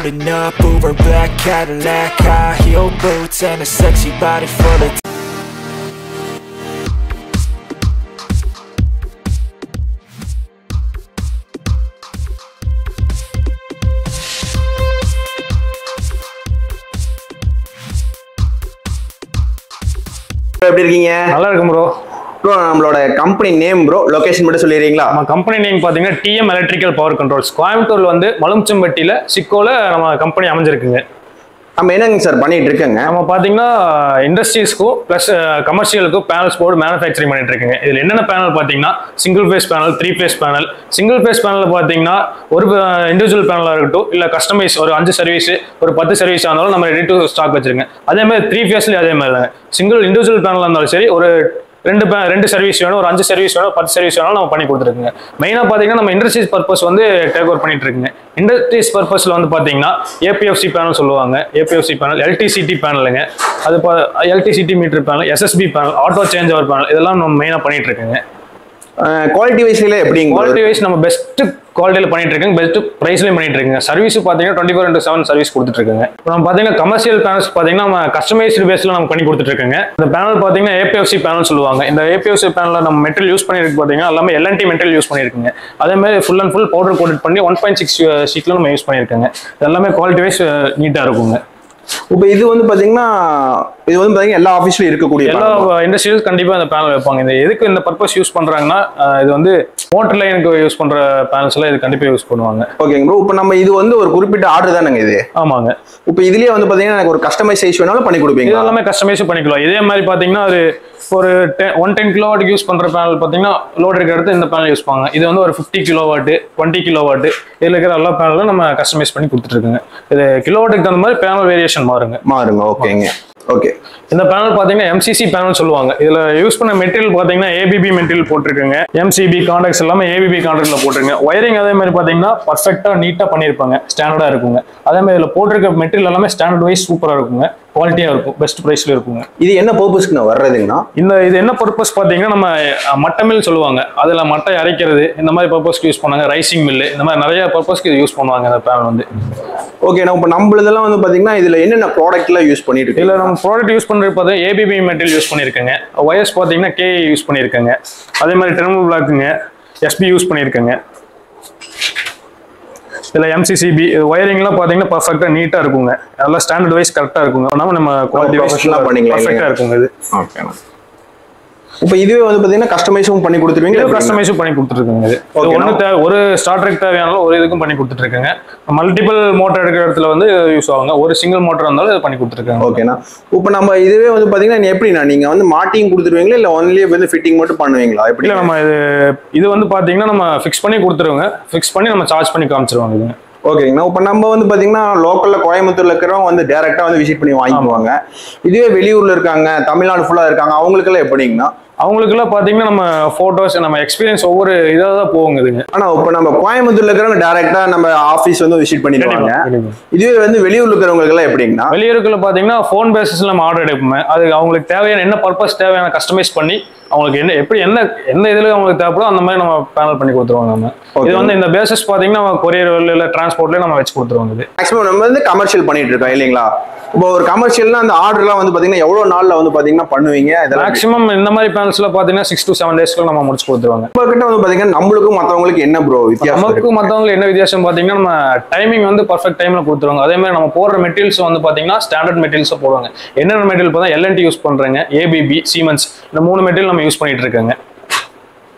Pulling up Uber black Cadillac, high heel boots and a sexy body full of எப்படி இருக்கீங்க? நல்லா இருக்கும் bro. Bro நம்மளோட company name bro, location மட்டும் சொல்லிடுறீங்களா? நம்ம கம்பெனி நேம் பார்த்தீங்கன்னா டிஎம் எலக்ட்ரிக்கல் பவர் கண்ட்ரோல்ஸ். கோயம்புத்தூர்ல வந்து மலுமிச்சம்பட்டியில் சிக்கோல நம்ம கம்பெனி அமைஞ்சிருக்குங்க. நம்ம என்னங்க சார் பண்ணிட்டு இருக்கோங்க? நம்ம பார்த்தீங்கன்னா இண்டஸ்ட்ரீஸ்க்கும் ப்ளஸ் கமர்ஷியலுக்கும் பேனல்ஸ் போர்டு மேனுஃபேக்சரிங் பண்ணிட்டு இருக்குங்க. இதில் என்னென்ன பேனல் பார்த்தீங்கன்னா single phase panel, 3 phase panel. Single phase panel பார்த்தீங்கன்னா ஒரு இண்டிவிஜுவல் பேனலாக இருக்கட்டும், இல்லை கஸ்டமைஸ் ஒரு 5 சர்வீஸ் ஒரு 10 சர்வீஸ் ஆனாலும் நம்ம ரெடி டு ஸ்டாக் வச்சிருக்கேன். அதே மாதிரி 3 ஃபேஸ்லேயும் அதே மாதிரி தாங்க. சிங்கிள் இண்டிவிஜுவல் பேனலாக இருந்தாலும் சரி, ஒரு ரெண்டு சர்வீஸ் வேணும், ஒரு 5 சர்வீஸ் வேணும், 10 சர்வீஸ் வேணும், நம்ம பண்ணி கொடுத்துருக்குங்க. மெயினாக பார்த்தீங்கன்னா நம்ம இண்டஸ்ட்ரீஸ் பர்பஸ் வந்து டேக் ஓவர் பண்ணிட்டு இருக்குங்க. இண்டஸ்ட்ரீஸ் பர்பஸில் வந்து பார்த்தீங்கன்னா ஏபிஎஃப்சி பேனல் சொல்லுவாங்க. ஏபிஎஃப்சி பேனல், எல்டிசிடி பேனலுங்க, அது LTCT meter panel, SSB panel, auto change over panel, இதெல்லாம் நம்ம மெயினாக பண்ணிட்டு இருக்குங்க. குவாலிட்டி வைஸ்ல எப்படி? குவாலிட்டி வைஸ் நம்ம பெஸ்ட் குவாலிட்டியில் பண்ணிட்டு இருக்கோங்க, பெஸ்ட் ப்ரைஸ்லையும் பண்ணிட்டு இருக்குங்க. சர்வீஸ் பார்த்தீங்கன்னா 24/7 சர்வீஸ் கொடுத்துட்டு இருக்குங்க. இப்போ நம்ம பார்த்தீங்கன்னா கமர்ஷியல் பேனல்ஸ் பார்த்தீங்கன்னா நம்ம கஸ்டமைஸ்டு பேஸில் நம்ம பண்ணி கொடுத்துட்டு இருக்கோங்க. இந்த பேனல் பார்த்தீங்கன்னா ஏபிஎஃப்சி பேனல் சொல்லுவாங்க. இந்த ஏபிஎஃப்சி பேனலில் நம்ம மெட்டீரியல் யூஸ் பண்ணிருக்கு பார்த்தீங்கன்னா எல்லாமே எல்என்டி மெட்டீரியல் யூஸ் பண்ணியிருக்குங்க. அதே மாதிரி full and full powder coat பண்ணி 1.6 ஷீட்டில் நம்ம யூஸ் பண்ணியிருக்கோங்க. எல்லாமே குவாலிட்டி வைஸ் நீட்டாக இருக்குங்க. இப்போ இது வந்து பாத்தீங்கன்னா எல்லா ஆஃபீஸ்லயும் இருக்கக்கூடிய எல்லா இண்டஸ்ட்ரியல்ஸ் கண்டிப்பா இந்த பேனல் வைப்பாங்க. இந்த எதுக்கு இந்த பர்பஸ் யூஸ் பண்றாங்கன்னா, இது வந்து மோட்டர் லைனுக்கு யூஸ் பண்ற பேனல்ஸ் எல்லாம் இது கண்டிப்பா யூஸ் பண்ணுவாங்க. ஓகேங்க ப்ரோ. இப்போ நம்ம இது வந்து ஒரு குறிப்பிட்ட ஆர்டர் தானங்க இது? ஆமாங்க. இப்போ இதுலயே வந்து பாத்தீங்கன்னா எனக்கு ஒரு கஸ்டமைசேஷன் வேணாலும் பண்ணி கொடுப்பீங்க? இது எல்லாமே கஸ்டமைஸ் பண்ணிக்கலாம். இதே மாதிரி பாத்தீங்கன்னா ஒரு 110 கிலோவாட் யூஸ் பண்ற பேனல் பாத்தீங்கன்னா லோட் இருக்க எடுத்து இந்த பேனல் யூஸ் பண்ணுவாங்க. இது வந்து ஒரு 50 கிலோவாட், 20 கிலோவாட், இதுல இருக்கிற எல்லா பேனலும் நம்ம கஸ்டமைஸ் பண்ணி கொடுத்துட்டு இருக்குங்க. இது கிலோவாட்டுக்கு தகுந்த மாதிரி பேனல் வேரியேஷன் மாறுங்க. ஓகேங்க. ஓகே. இந்த பேனல் பாத்தீங்கன்னா எம்சிசி பேனல் சொல்லுவாங்க. இதுல யூஸ் பண்ண மெட்டீரியல் பாத்தீங்கன்னா ஏபிபி மெட்டீரியல் போட்டிருக்குங்க. எம்சிபி கான்டாக்ட்ஸ் எல்லாமே ஏபிபி கான்டாக்ட்ல போட்டிருங்க. ஒயரிங் அதே மாதிரி பாத்தீங்கன்னா பர்ஃபெக்டா நீட்டா பண்ணிருப்பாங்க, ஸ்டாண்டர்டா இருக்குங்க. அதே மாதிரி இதுல போட்டிருக்க மெட்டீரியல் எல்லாமே ஸ்டாண்டர்ட் வைஸ் சூப்பரா இருக்குங்க, குவாலிட்டியா இருக்கும், பெஸ்ட் பிரைஸ்ல இருக்குங்க. இது என்ன பர்பஸ்க்கு வர்றதுங்கன்னா? இது என்ன பர்பஸ் பாத்தீங்கன்னா நம்ம மட்டை மில் சொல்லுவாங்க, அதுல மட்டை அரைக்கிறது, இந்த மாதிரி பர்பஸ்க்கு யூஸ் பண்ணாங்க. ரைசிங் மில், இந்த மாதிரி நிறைய பர்பஸ்க்கு யூஸ் பண்ணுவாங்க இந்த பேனல் வந்து. ஓகே. நம்ம நம்மளதெல்லாம் வந்து பாத்தீங்கன்னா இதுல என்னென்ன ப்ராடக்ட் எல்லாம் யூஸ் பண்ணிட்டு இருக்கு? இல்ல நம்ம ப்ராடக்ட் யூஸ் பண்றது பார்த்தா ஏபிபி மெட்டீரியல் யூஸ் பண்ணிருக்கேங்க. ஒயர்ஸ் பாத்தீங்கன்னா கே யூஸ் பண்ணிருக்கேங்க. அதே மாதிரி டெர்மல் பிளாக்குங்க, எஸ்பி யூஸ் பண்ணிருக்கேங்க. இதுல எம்சிசிபி ஒயரிங்லாம் பாத்தீங்கன்னா பர்ஃபெக்ட்டா நீட்டா இருக்குங்க. நல்லா ஸ்டாண்டர்ட் வைஸ் கரெக்டா இருக்குங்க. நம்ம குவாலிட்டி வைஸ் பண்ணிக்கலாம், பர்ஃபெக்ட்டா இருக்குங்க இது. ஓகே. இப்போ இதுவே வந்து பாத்தீங்கன்னா கஸ்டமைஸும் பண்ணி கொடுத்துருவீங்க? கஸ்டமைஸும் பண்ணி கொடுத்துருக்குங்க. இது ஒரு ஸ்டார்டருக்கு தேவையானாலும் ஒரு இதுக்கும் பண்ணி கொடுத்துட்டு இருக்கேங்க. மல்டிபிள் மோட்டர் எடுக்கிற இடத்துல வந்து யூஸ் ஆகுங்க. ஒரு சிங்கிள் மோட்டர் இருந்தாலும் இது பண்ணி கொடுத்துருக்காங்க. ஓகேண்ணா. இப்போ நம்ம இதுவே வந்து பாத்தீங்கன்னா எப்படின்னா நீங்க வந்து மாட்டிங் கொடுத்துருவீங்களா இல்ல ஒன்லி வந்து ஃபிட்டிங் மட்டும் பண்ணுவீங்களா? எப்படி? இல்ல நம்ம இது வந்து பாத்தீங்கன்னா நம்ம ஃபிக்ஸ் பண்ணி கொடுத்துருவோங்க. ஃபிக்ஸ் பண்ணி நம்ம சார்ஜ் பண்ணி காமிச்சிருவாங்க இதுங்க. ஓகேங்கண்ணா. இப்போ நம்ம வந்து பாத்தீங்கன்னா லோக்கல்ல கோயம்புத்தூர்ல இருக்கிறவங்க வந்து டைரக்டா வந்து விசிட் பண்ணி வாங்கிக்குவாங்க. இதுவே வெளியூர்ல இருக்காங்க, தமிழ்நாடு ஃபுல்லா இருக்காங்க, அவங்களுக்கெல்லாம் எப்படிங்கண்ணா? அவங்களுக்குலாம் பாத்தீங்கன்னா நம்ம போட்டோஸ், நம்ம எக்ஸ்பீரியன்ஸ் ஒவ்வொரு இதாக தான் போகுங்க இதுங்க. ஆனா இப்போ நம்ம கோயம்புத்தூர்ல இருக்கிறவங்க டைரக்டா நம்ம ஆஃபீஸ் வந்து விசிட் பண்ணிடுவாங்க. இதுவே வந்து வெளியூர்ல இருக்கிறவங்களுக்கு எல்லாம் எப்படிங்கண்ணா? வெளியூருக்குள்ள பாத்தீங்கன்னா ஃபோன் பேசிஸ்ல நம்ம ஆர்டர் எடுப்போம். அது அவங்களுக்கு தேவையான என்ன பர்பஸ் தேவையான கஸ்டமைஸ் பண்ணி அவங்களுக்கு எந்த இதுல அவங்களுக்கு தேவைப்படும் அந்த மாதிரி நம்ம பேனல் பண்ணி கொடுத்துருவாங்க. நம்ம இது வந்து இந்த பேசிஸ் பாத்தீங்கன்னா கொரியர் இல்ல டிரான்ஸ்போர்ட்ல நம்ம வச்சு கொடுத்துருவாங்க. இது மேக்ஸிமம் நம்ம வந்து கமர்ஷியல் பண்ணிட்டு இருக்கோம் இல்லைங்களா? இப்போ ஒரு கமர்ஷியல்னா அந்த ஆர்டர்லாம் வந்து பாத்தீங்கன்னா எவ்வளவு நாள்ல வந்து பாத்தீங்கன்னா பண்ணுவீங்க? மேக்ஸிமம் இந்த மாதிரி பேனல்ஸ்ல பாத்தீங்கன்னா 6 to 7 டேஸ்ல நம்ம முடிச்சு கொடுத்துருவாங்க. இப்போ கிட்ட வந்து பாத்தீங்கன்னா நம்மளுக்கும் மத்தவங்களுக்கு என்ன ப்ரோ வித்தியாசம்? நமக்கும் மத்தவங்களுக்கு என்ன வித்தியாசம் பாத்தீங்கன்னா நம்ம டைமிங் வந்து பர்ஃபெக்ட் டைம்ல கொடுத்துருவாங்க. அதே மாதிரி நம்ம போடுற மெட்டீரியல்ஸ் வந்து பாத்தீங்கன்னா ஸ்டாண்டர்ட் மெட்டீரியல்ஸ் போடுவாங்க. என்னென்ன மெட்டீரியல் பார்த்தா எல்என்டி யூஸ் பண்றாங்க, ஏபிபி, சீமென்ஸ், இந்த 3 மெட்டீரியல் நம்ம யூஸ் பண்ணிட்டு இருக்காங்க.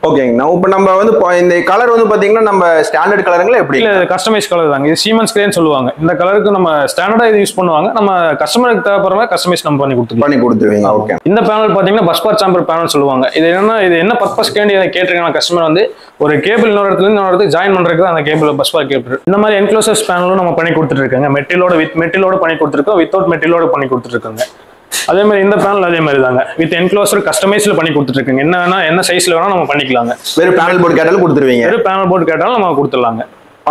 ஓகேங்கண்ணா. இப்போ நம்ம வந்து இந்த கலர் வந்து பாத்தீங்கன்னா நம்ம ஸ்டாண்டர்ட் கலருங்களா எப்படி? இல்ல கஸ்டமைஸ் கலர் தாங்க. இது சீமென்ஸ் கிரேன்னு சொல்லுவாங்க. இந்த கலருக்கு நம்ம ஸ்டாண்டர்டா இது யூஸ் பண்ணுவாங்க. நம்ம கஸ்டமருக்கு தேவைப்படுற கஸ்டமைஸ் நம்ம பண்ணி கொடுத்துருவீங்க. ஓகே. இந்த பேனல் பாத்தீங்கன்னா பஸ் பார் சாம்பர் பேனல் சொல்லுவாங்க. இது என்ன பர்பஸ் கேண்டி கேட்டிருக்காங்க கஸ்டமர் வந்து ஒரு கேபிள் இன்னொரு இடத்துல இன்னொரு இடத்துக்கு ஜாயின் பண்றதுக்கு அந்த கேபிள் பஸ் பார் கேபிள். இந்த மாதிரி என்க்ளோசர்ஸ் பேனலும் நம்ம பண்ணி கொடுத்துட்டு இருக்காங்க. மெட்டீரியலோட பண்ணி கொடுத்துருக்கோம், வித்தவுட் மெட்டீரியலோட பண்ணி கொடுத்துட்டு இருக்காங்க. அதே மாதிரி இந்த பேனல் அதே மாதிரி தாங்க. வித் என்க்ளோசர் கஸ்டமைஸ்ல பண்ணி கொடுத்துட்டு இருக்கீங்க. என்ன சைஸ்ல வேணா நம்ம பண்ணிக்கலாங்க. வெறும் பேனல் போர்டு கேட்டாலும் கொடுத்துருவீங்க? வெறும் பேனல் போர்டு கேட்டாலும் நம்ம கொடுத்துடலாங்க.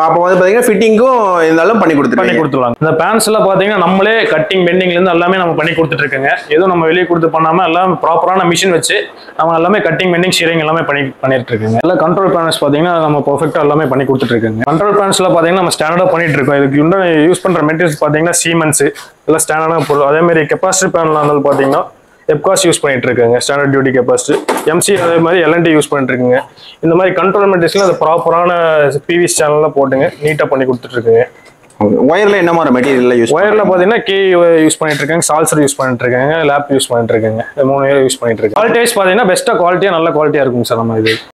அப்போ வந்து பாத்தீங்கன்னா ஃபிட்டிங்கும் இருந்தாலும் பண்ணி கொடுத்துருவாங்க. இந்த பேன்ஸ் எல்லாம் பாத்தீங்கன்னா நம்மளே கட்டிங் பெண்டிங்ல இருந்து எல்லாமே நம்ம பண்ணி கொடுத்துட்டு இருக்கோங்க. எதுவும் நம்ம வெளியே கொடுத்து பண்ணாம எல்லாம் ப்ராப்பரான மிஷின் வச்சு நம்ம எல்லாமே கட்டிங் பெண்டிங் ஷீரிங் எல்லாமே பண்ணிட்டு இருக்கோங்க. எல்லாம் கண்ட்ரோல் பேனல்ஸ் பாத்தீங்கன்னா நம்ம பெர்ஃபெக்ட்டா எல்லாமே பண்ணி கொடுத்துட்டு இருக்கோங்க. கண்ட்ரோல் பேனல்ஸ்ல பாத்தீங்கன்னா நம்ம ஸ்டாண்டர்டா பண்ணிட்டு இருக்கோம். இதுக்கு யூஸ் பண்ற மெட்டீரியல்ஸ் பாத்தீங்கன்னா சீமென்ஸ் எல்லாம் ஸ்டாண்டர்டான பொருள். அதே மாதிரி கெப்பாசிட்டி பேனல் இருந்தாலும் பாத்தீங்கன்னா எப்காஸ் யூஸ் பண்ணிட்டு இருக்காங்க, ஸ்டாண்டர்ட் டியூட்டி கெப்பாசிட்டி. எம்சி அதே மாதிரி எல்என்டி யூஸ் பண்ணிட்டு இருக்குங்க. இந்த மாதிரி கண்ட்ரோல் மெட்டீரியல்ஸ்ல அது ப்ராப்பரான பிவிசி சேனல்ல போட்டுங்க நீட்டா பண்ணி கொடுத்துட்டு இருக்குங்க. ஒயர்ல என்ன மாதிரி மெட்டீரியல் யூஸ்? ஒயர்ல பாத்தீங்கன்னா கே யூஸ் பண்ணிட்டு இருக்காங்க, சால்சர் யூஸ் பண்ணிட்டு இருக்காங்க, லேப் யூஸ் பண்ணிட்டு இருக்காங்க. 3 யூஸ் பண்ணிட்டு இருக்காங்க. குவாலிட்டி வைஸ் பாத்தீங்கன்னா பெஸ்டா குவாலிட்டியா நல்ல குவாலிட்டியா இருக்கும் சார் நம்ம இது.